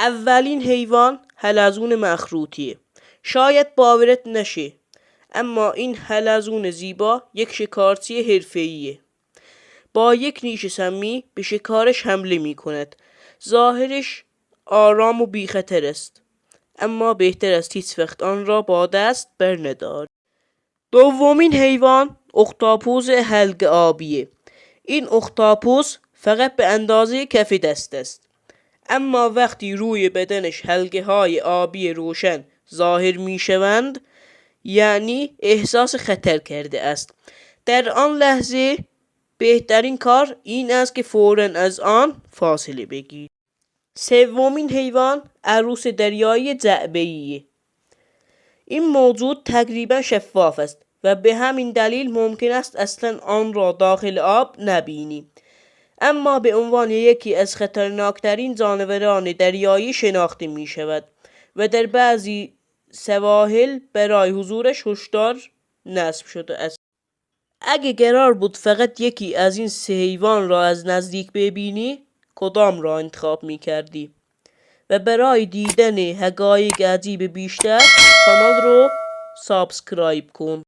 اولین حیوان حلزون مخروطیه. شاید باورت نشه، اما این حلزون زیبا یک شکارچی حرفه‌ایه. با یک نیش سمی به شکارش حمله می کند. ظاهرش آرام و بی‌خطر است، اما بهتر است هیچ وقت آن را با دست برنداری. دومین حیوان اختاپوس حلقه آبیه. این اختاپوس فقط به اندازه کف دست است، اما وقتی روی بدنش حلقه های آبی روشن ظاهر می شوند، یعنی احساس خطر کرده است. در آن لحظه بهترین کار این است که فوراً از آن فاصله بگیرید. سومین حیوان عروس دریایی جعبه‌ایه. این موجود تقریبا شفاف است و به همین دلیل ممکن است اصلا آن را داخل آب نبینی، اما به عنوان یکی از خطرناکترین جانوران دریایی شناخته می شود و در بعضی سواحل برای حضورش هشدار نصب شده است. اگه قرار بود فقط یکی از این سه حیوان را از نزدیک ببینی، کدام را انتخاب می کردی؟ و برای دیدن حقایق عجیب بیشتر کانال رو سابسکرایب کن.